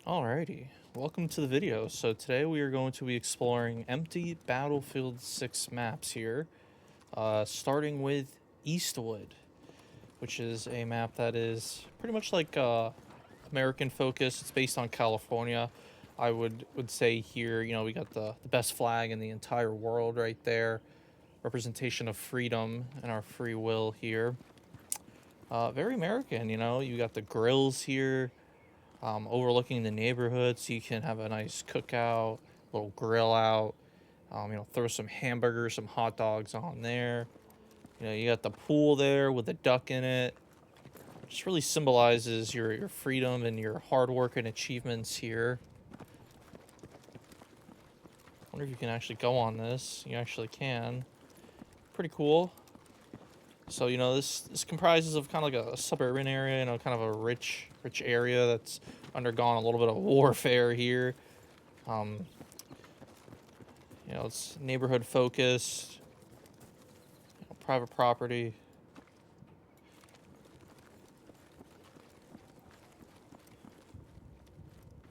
Alrighty, welcome to the video. So today we are going to be exploring empty Battlefield 6 maps here, starting with Eastwood, which is a map that is pretty much like American focused. It's based on California. I would say here, we got the best flag in the entire world right there, representation of freedom and our free will here. Very American, you got the grills here. Overlooking the neighborhood, so you can have a nice cookout, little grill out. Throw some hamburgers, some hot dogs on there. You got the pool there with a duck in it. Just really symbolizes your freedom and your hard work and achievements here. Wonder if you can actually go on this. You actually can. Pretty cool. So this comprises of kind of like a suburban area, kind of a rich area that's undergone a little bit of warfare here. It's neighborhood focused, private property.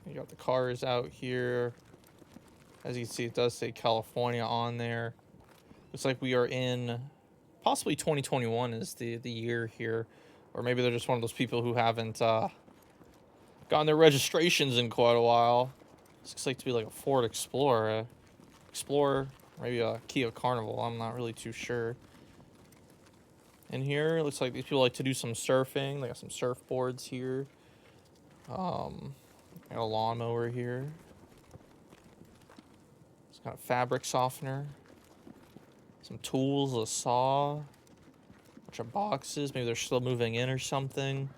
You got the cars out here. As you can see, it does say California on there. Looks like we are in possibly 2021 is the year here, or maybe they're just one of those people who haven't gotten their registrations in quite a while. This looks like to be like a Ford Explorer, maybe a Kia Carnival. I'm not really too sure. In here, it looks like these people like to do some surfing. They got some surfboards here. Got a lawnmower here. It's got a fabric softener. Some tools, a saw, a bunch of boxes. Maybe they're still moving in or something.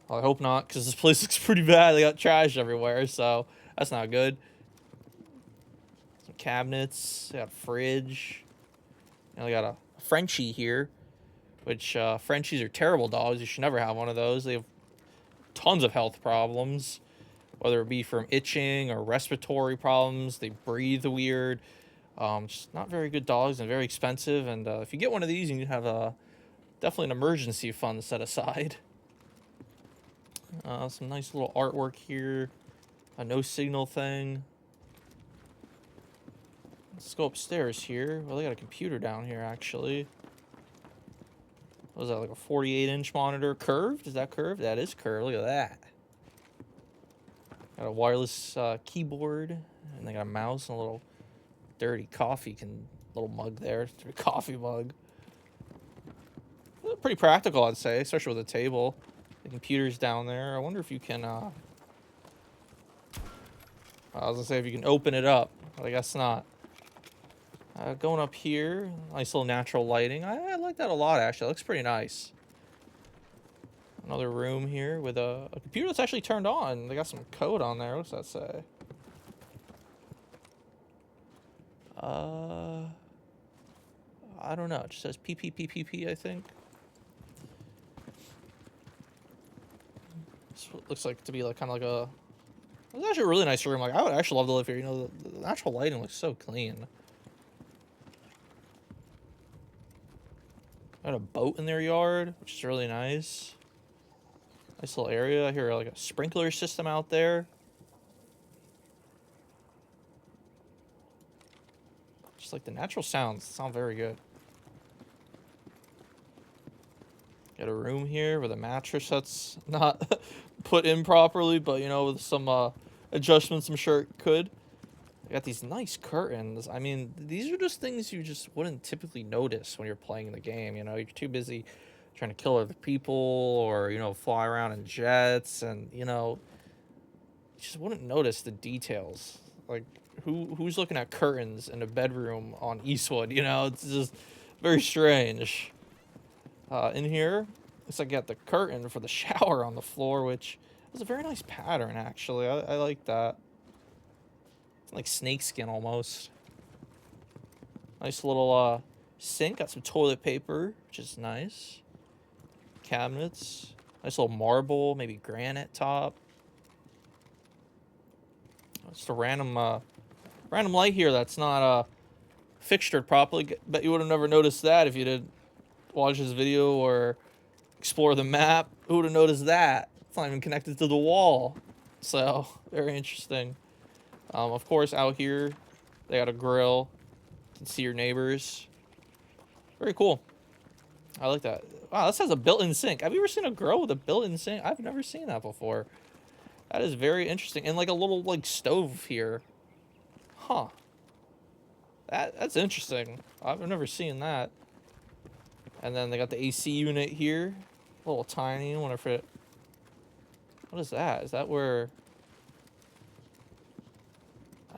Well, I hope not, because this place looks pretty bad. They got trash everywhere, so that's not good. Some cabinets. They got a fridge. They got a Frenchie here, which Frenchies are terrible dogs. You should never have one of those. They have tons of health problems, whether it be from itching or respiratory problems. They breathe weird. Just not very good dogs and very expensive. And if you get one of these, you need to have definitely an emergency fund set aside. Some nice little artwork here. A no signal thing. Let's go upstairs here. Well, they got a computer down here, actually. What is that, like a 48-inch monitor? Curved? Is that curved? That is curved. Look at that. Got a wireless keyboard. And they got a mouse and a little dirty little mug there. Coffee mug. Pretty practical, I'd say, especially with a table. The computer's down there. I wonder if you can, I was gonna say if you can open it up, but I guess not. Going up here, nice little natural lighting. I like that a lot, actually. It looks pretty nice. Another room here with a computer that's actually turned on. They got some code on there. What's that say? I don't know. It just says PPPPP, I think. This looks like to be like kind of like a. It's actually a really nice room. Like I would actually love to live here. The natural lighting looks so clean. Got a boat in their yard, which is really nice. Nice little area. I hear like a sprinkler system out there. Just like the natural sounds sound very good. Got a room here with a mattress that's not put in properly, but with some adjustments I'm sure it could. I got these nice curtains. I mean, these are just things you just wouldn't typically notice when you're playing the game. You're too busy trying to kill other people or, fly around in jets, and, you just wouldn't notice the details. Like, who's looking at curtains in a bedroom on Eastwood? It's just very strange. In here, looks like I got the curtain for the shower on the floor, which is a very nice pattern, actually. I like that. Like snakeskin almost. Nice little sink. Got some toilet paper, which is nice. Cabinets. Nice little marble, maybe granite top. Just a random light here that's not fixtured properly. Bet you would have never noticed that if you did watch this video or explore the map. Who would have noticed that? It's not even connected to the wall. So very interesting. Of course, out here they got a grill. You can see your neighbors. Very cool. I like that. Wow, this has a built-in sink. Have you ever seen a grill with a built-in sink? I've never seen that before. That is very interesting. And like a little like stove here. Huh. That's interesting. I've never seen that. And then they got the AC unit here. A little tiny. I wonder if it... What is that? Is that where...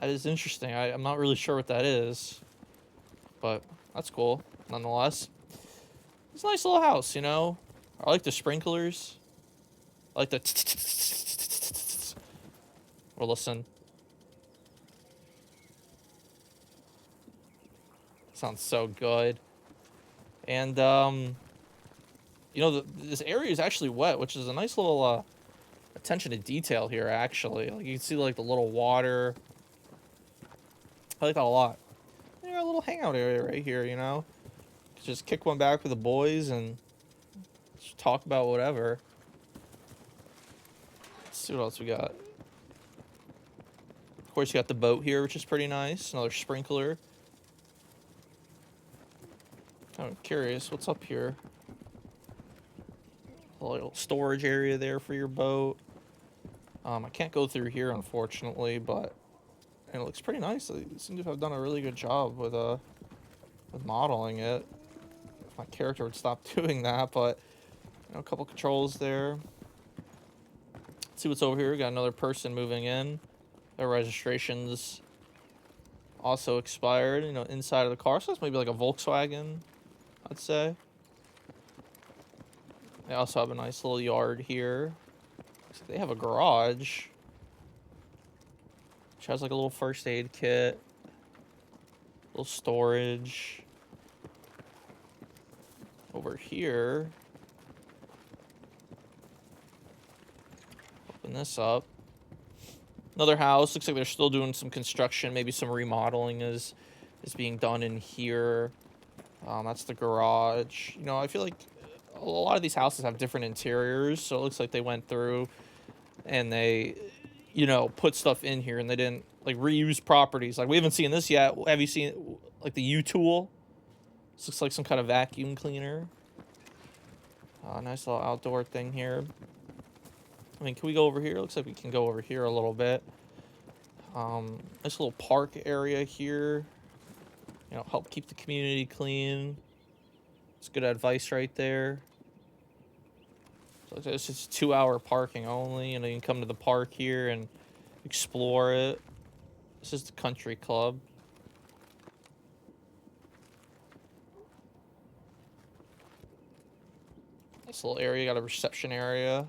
That is interesting. I'm not really sure what that is. But that's cool, nonetheless. It's a nice little house, you know? I like the sprinklers. I like the... Or listen. Sounds so good. And, you know, this area is actually wet, which is a nice little, attention to detail here, actually. Like, you can see, like, the little water. I like that a lot. You got a little hangout area right here, you know? Just kick one back with the boys and just talk about whatever. Let's see what else we got. Of course, you got the boat here, which is pretty nice. Another sprinkler. I'm curious, what's up here? A little storage area there for your boat. I can't go through here, unfortunately, but it looks pretty nice. They seem to have done a really good job with modeling it. If my character would stop doing that, but you know, a couple controls there. Let's see what's over here. We got another person moving in. Their registrations also expired. You know, inside of the car, so it's maybe like a Volkswagen, I'd say. They also have a nice little yard here. So they have a garage, which has like a little first aid kit, little storage. Over here, open this up. Another house. Looks like they're still doing some construction. Maybe some remodeling is being done in here. That's the garage. You know, I feel like a lot of these houses have different interiors, so it looks like they went through and they, you know, put stuff in here and they didn't like reuse properties. Like we haven't seen this yet. Have you seen like the U-tool? This looks like some kind of vacuum cleaner. Nice little outdoor thing here. I mean, can we go over here? Looks like we can go over here a little bit. Nice little park area here. You know, help keep the community clean. It's good advice right there. So it's just 2-hour parking only. You know, you can come to the park here and explore it. This is the country club. Nice little area. Got a reception area.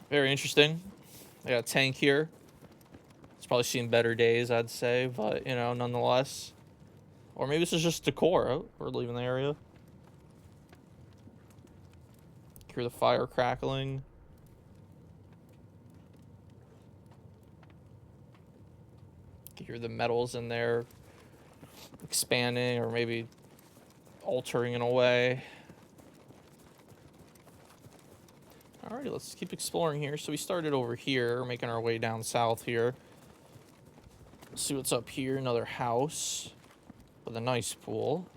Very interesting. They got a tank here. It's probably seen better days, I'd say, but, you know, nonetheless. Or maybe this is just decor. Oh, we're leaving the area. Hear the fire crackling. You hear the metals in there expanding or maybe altering in a way. Alrighty, let's keep exploring here. So we started over here, making our way down south here. Let's see what's up here. Another house with a nice pool.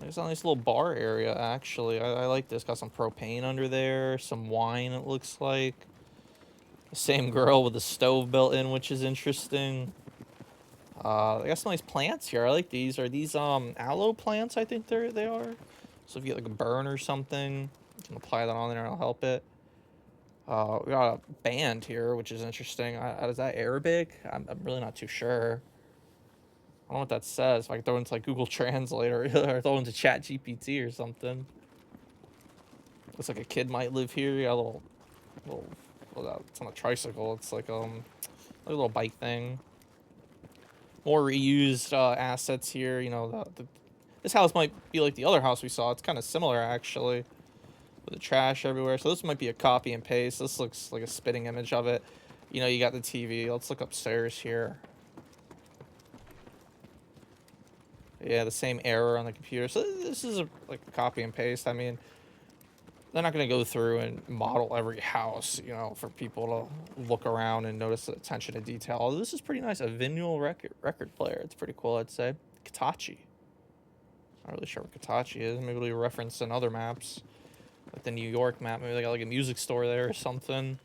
There's a nice little bar area, actually. I like this. Got some propane under there, some wine, it looks like. The same girl with the stove built in, which is interesting. They got some nice plants here. I like these. Are these aloe plants? I think they are. So if you get like a burn or something, you can apply that on there and it'll help it. We got a band here, which is interesting. Is that Arabic? I'm really not too sure. I don't know what that says. If I can throw it into like Google Translate or throw it into Chat GPT or something. Looks like a kid might live here. You got a little, well, it's on a tricycle. It's like a little bike thing. More reused assets here. You know, this house might be like the other house we saw. It's kind of similar actually, with the trash everywhere. So this might be a copy and paste. This looks like a spitting image of it. You know, you got the TV. Let's look upstairs here. Yeah, the same error on the computer. So this is like a copy and paste. I mean, they're not going to go through and model every house, you know, for people to look around and notice the attention to detail. Although this is pretty nice. A vinyl record player. It's pretty cool, I'd say. Katachi. Not really sure what Katachi is. Maybe we reference in other maps. Like the New York map. Maybe they got like a music store there or something.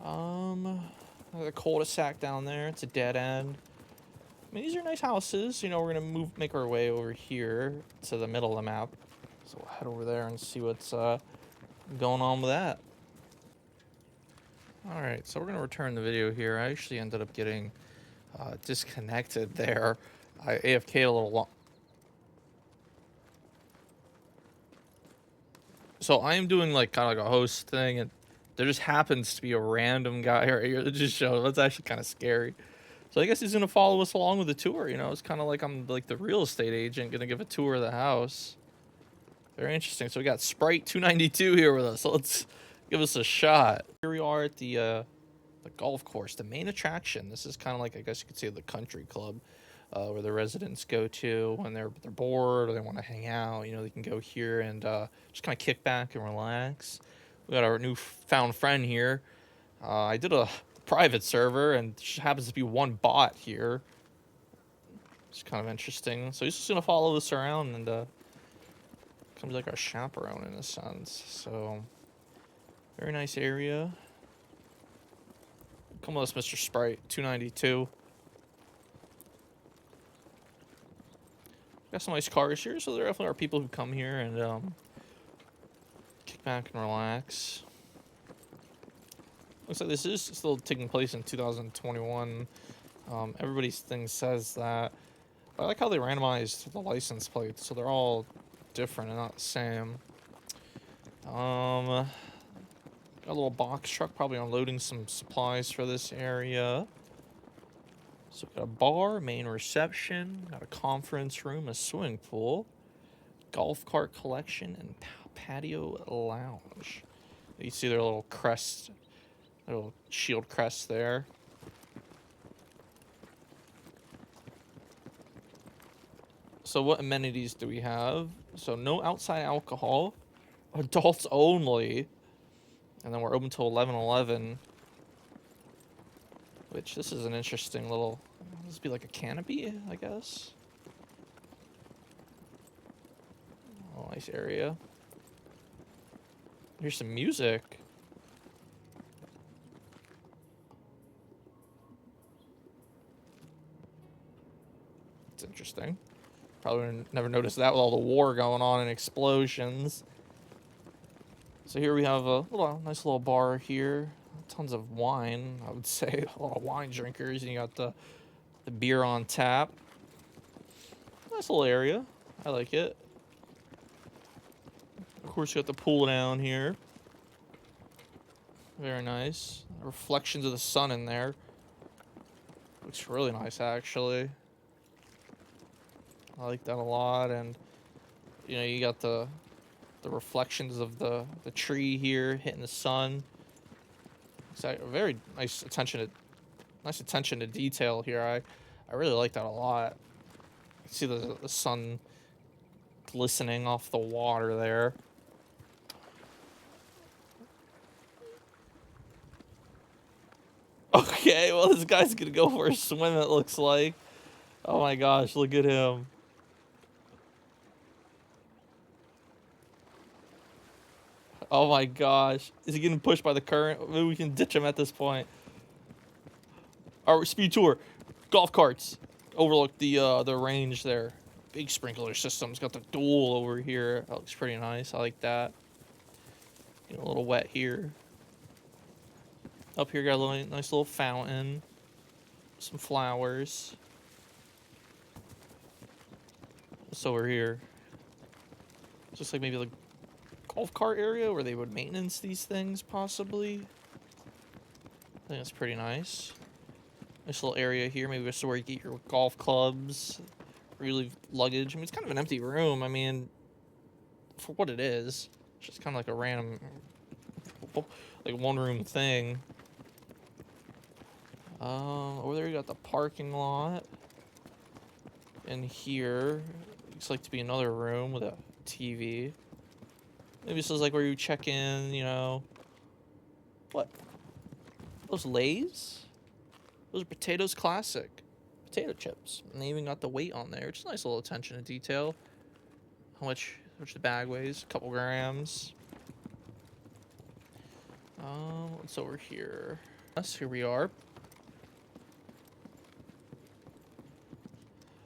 The cul-de-sac down there. It's a dead end. I mean, these are nice houses. You know, we're going to make our way over here to the middle of the map. So we'll head over there and see what's going on with that. Alright, so we're going to return the video here. I actually ended up getting disconnected there. I AFK'd a little long. So I am doing like kind of like a host thing, and there just happens to be a random guy right here that just showed. That's actually kind of scary. So I guess he's going to follow us along with the tour, you know? It's kind of like I'm like the real estate agent going to give a tour of the house. Very interesting. So we got Sprite 292 here with us. So let's give us a shot. Here we are at the golf course, the main attraction. This is kind of like, I guess you could say, the country club where the residents go to when they're bored or they want to hang out. You know, they can go here and just kind of kick back and relax. We got our newfound friend here. I did a private server, and just happens to be one bot here. It's kind of interesting. So he's just gonna follow us around and comes like our chaperone in a sense. So very nice area. Come with us, Mr. Sprite 292. Got some nice cars here, so there definitely are people who come here and kick back and relax. Looks like this is still taking place in 2021. Everybody's thing says that. I like how they randomized the license plates, so they're all different and not the same. Got a little box truck probably unloading some supplies for this area. So we got a bar, main reception, got a conference room, a swimming pool, golf cart collection, and patio lounge. You see their little crest, little shield crest there. So what amenities do we have? So no outside alcohol, adults only, and then we're open till 11:11. Which, this is an interesting little, this would be like a canopy, I guess. Oh, nice area. Here's some music. It's interesting. Probably never noticed that with all the war going on and explosions. So here we have a nice little bar here. Tons of wine, I would say. A lot of wine drinkers. And you got the beer on tap. Nice little area. I like it. Of course, you got the pool down here. Very nice. Reflections of the sun in there. Looks really nice, actually. I like that a lot. And, you know, you got the reflections of the tree here hitting the sun. So very nice attention to detail here. I really like that a lot. You see the sun glistening off the water there. Okay, well, this guy's gonna go for a swim, it looks like. Oh my gosh, look at him. Oh my gosh. Is he getting pushed by the current? Maybe we can ditch him at this point. Our speed tour. Golf carts. Overlook the range there. Big sprinkler systems. Got the dual over here. That looks pretty nice. I like that. Getting a little wet here. Up here got a nice little fountain. Some flowers. What's over here? Just like maybe like golf cart area where they would maintenance these things, possibly. I think that's pretty nice. Nice little area here. Maybe this is where you get your golf clubs, really luggage. I mean, it's kind of an empty room. I mean, for what it is, it's just kind of like a random, like one room thing. Over there you got the parking lot. And here looks like to be another room with a TV. Maybe this is like where you check in, you know. What? Those Lay's? Those are Potatoes Classic. Potato chips. And they even got the weight on there. It's a nice little attention to detail. How much the bag weighs? A couple grams. What's over here? Yes, here we are.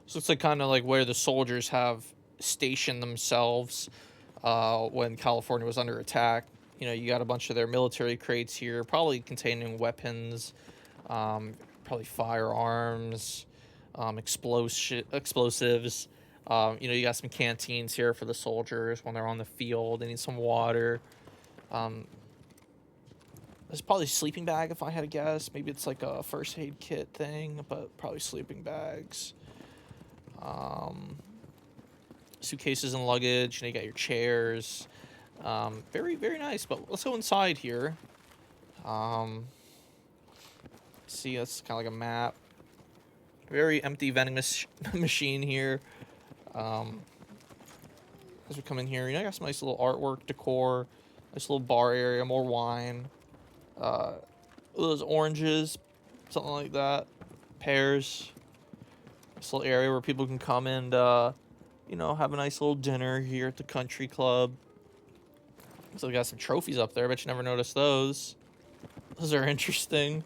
So it's like kind of like where the soldiers have stationed themselves when California was under attack. You know, you got a bunch of their military crates here, probably containing weapons, probably firearms, explosives. You know, you got some canteens here for the soldiers when they're on the field. They need some water. There's probably a sleeping bag if I had to guess. Maybe it's like a first aid kit thing, but probably sleeping bags. Suitcases and luggage. And you got your chairs. Very, very nice. But let's go inside here. See, that's kind of like a map. Very empty vending machine here. As we come in here, you know, I got some nice little artwork, decor, nice little bar area, more wine. Those oranges, something like that. Pears. This little area where people can come and, you know, have a nice little dinner here at the country club. So we got some trophies up there. I bet you never noticed those. Those are interesting.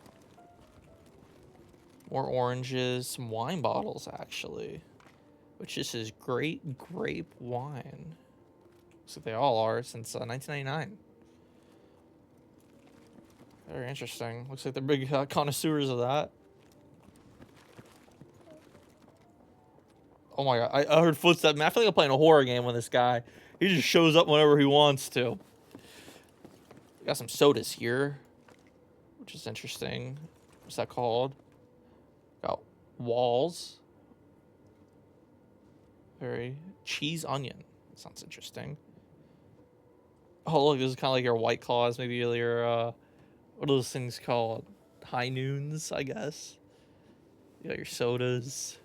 More oranges, some wine bottles, actually. Which this is great grape wine. Looks like they all are since 1999. Very interesting. Looks like they're big connoisseurs of that. Oh my god, I heard footsteps. Man, I feel like I'm playing a horror game with this guy. He just shows up whenever he wants to. Got some sodas here, which is interesting. What's that called? Got walls. Very cheese onion. Sounds interesting. Oh look, this is kind of like your White Claws, maybe your what are those things called? High noons, I guess. You got your sodas.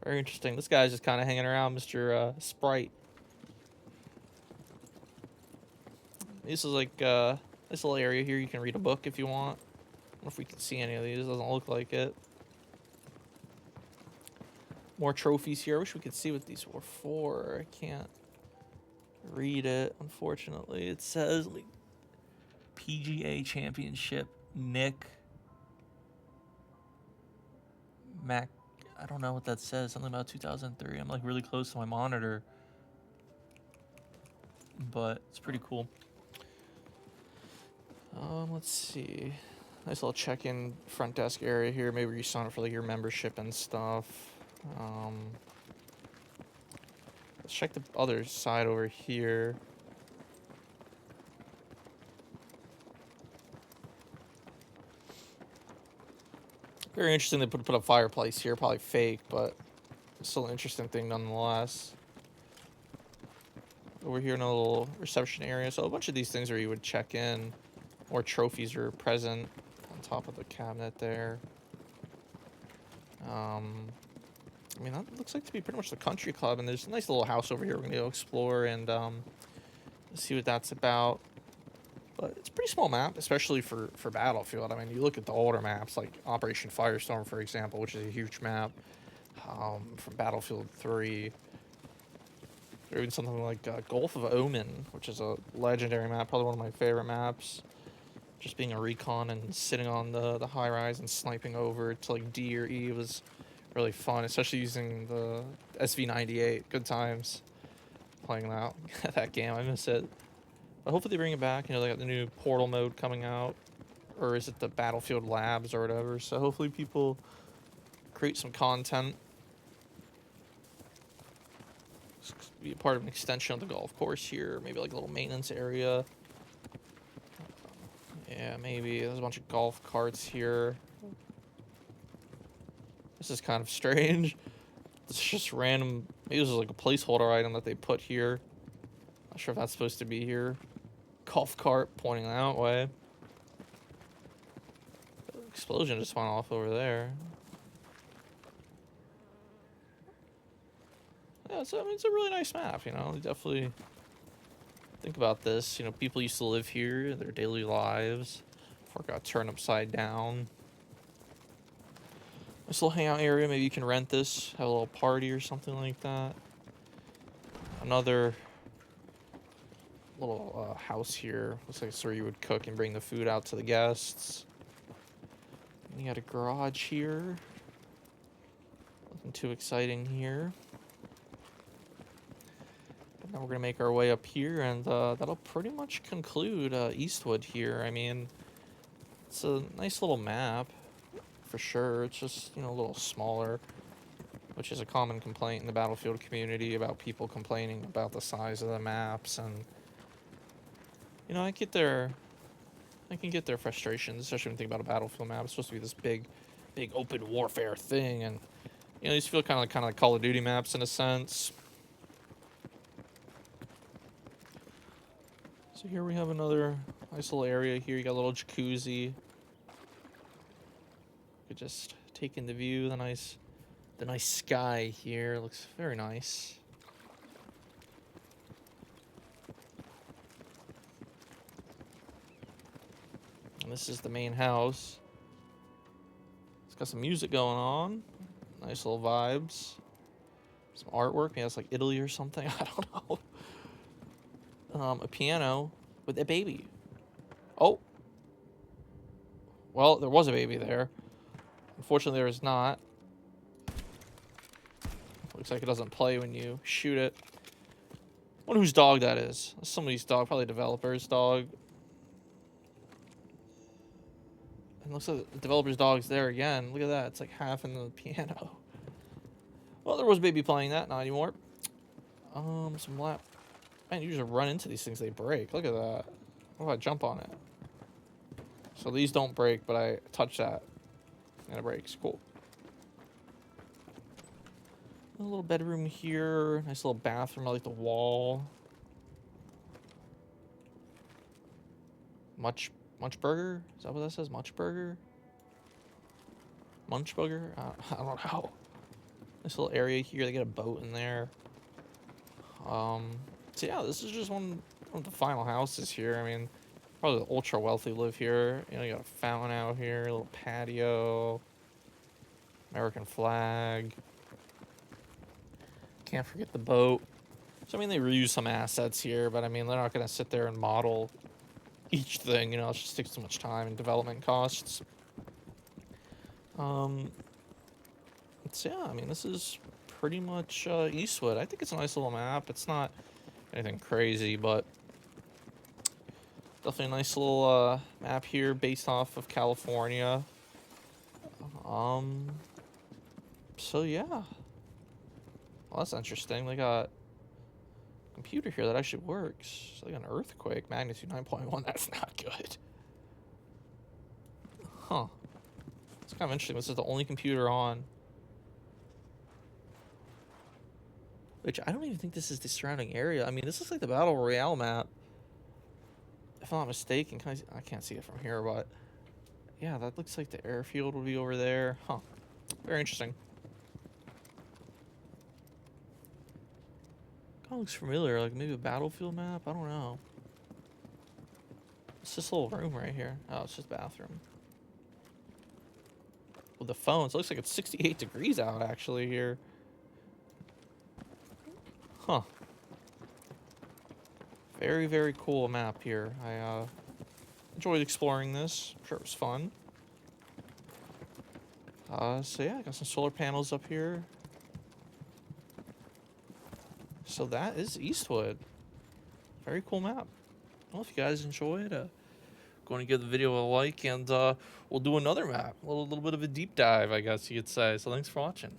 Very interesting. This guy's just kind of hanging around, Mr. Sprite. This is like this little area here. You can read a book if you want. I don't know if we can see any of these. It doesn't look like it. More trophies here. I wish we could see what these were for. I can't read it, unfortunately. It says like PGA Championship Nick Mac. I don't know what that says. Something about 2003. I'm like really close to my monitor, but it's pretty cool. Let's see. Nice little check-in front desk area here. Maybe you sign up for like your membership and stuff. Let's check the other side over here. Very interesting they put a fireplace here. Probably fake, but still an interesting thing nonetheless. Over here in a little reception area. So a bunch of these things where you would check in. More trophies are present on top of the cabinet there. I mean, that looks like to be pretty much the country club, and there's a nice little house over here we're gonna go explore and see what that's about. But it's a pretty small map, especially for Battlefield. I mean, you look at the older maps, like Operation Firestorm, for example, which is a huge map from Battlefield 3. Or even something like Gulf of Omen, which is a legendary map, probably one of my favorite maps. Just being a recon and sitting on the high rise and sniping over to like D or E was really fun, especially using the SV98. Good times playing that game. I miss it. But hopefully they bring it back. You know, they got the new Portal mode coming out, or is it the Battlefield Labs or whatever? So hopefully people create some content. Be a part of an extension of the golf course here. Maybe like a little maintenance area. Yeah, maybe. There's a bunch of golf carts here. This is kind of strange. It's just random. Maybe this is like a placeholder item that they put here. Not sure if that's supposed to be here. Golf cart pointing that way. Explosion just went off over there. Yeah, so I mean, it's a really nice map, you know. They definitely Think about this. You know, people used to live here, their daily lives, before it got turned upside down. Nice little hangout area. Maybe you can rent this, have a little party or something like that. Another little house here. Looks like it's where you would cook and bring the food out to the guests. And you got a garage here. Nothing too exciting here. But now we're going to make our way up here, and that'll pretty much conclude Eastwood here. I mean, it's a nice little map, for sure. It's just, you know, a little smaller, which is a common complaint in the Battlefield community about people complaining about the size of the maps. And, you know, I can get their frustrations, especially when you think about a Battlefield map. It's supposed to be this big open warfare thing, and, you know, these feel kind of like Call of Duty maps in a sense. So here we have another nice little area here. You got a little jacuzzi. You could just take in the view, the nice sky here. Looks very nice. And this is the main house. It's got some music going on. Nice little vibes. Some artwork. Maybe that's like Italy or something. I don't know. A piano with a baby. Oh. Well, there was a baby there. Unfortunately, there is not. Looks like it doesn't play when you shoot it. Wonder whose dog that is. Somebody's dog, probably a developer's dog. And looks like the developer's dog's there again. Look at that. It's like half in the piano. Well, there was a baby playing that. Not anymore. Some lap. Man, you just run into these things, they break. Look at that. What if I jump on it? So these don't break, but I touch that, and it breaks. Cool. A little bedroom here. Nice little bathroom. I like the wall. Much Burger? Is that what that says? Much Burger? Munch Burger? I don't know. Nice little area here. They get a boat in there. So yeah, this is just one of the final houses here. I mean, probably the ultra wealthy live here. You know, you got a fountain out here, a little patio, American flag. Can't forget the boat. So I mean, they reuse some assets here, but I mean, they're not gonna sit there and model each thing. You know, it just takes too much time and development costs. So yeah, I mean, this is pretty much Eastwood. I think it's a nice little map. It's not anything crazy, but definitely a nice little map here based off of California. So yeah. Well, that's interesting. They got a computer here that actually works. It's like an earthquake, magnitude 9.1. That's not good. Huh. It's kind of interesting. This is the only computer on. Which I don't even think this is the surrounding area. I mean, this looks like the Battle Royale map. If I'm not mistaken. I can't see it from here, but yeah, that looks like the airfield would be over there. Huh. Very interesting. Kind of looks familiar, like maybe a Battlefield map? I don't know. It's this little room right here. Oh, it's just bathroom. With the phones, it looks like it's 68 degrees out actually here. Huh. Very, very cool map here. I enjoyed exploring this. I'm sure it was fun. So yeah, got some solar panels up here. So that is Eastwood. Very cool map. Well, if you guys enjoyed, going to give the video a like, and we'll do another map. A little bit of a deep dive, I guess you could say. So thanks for watching.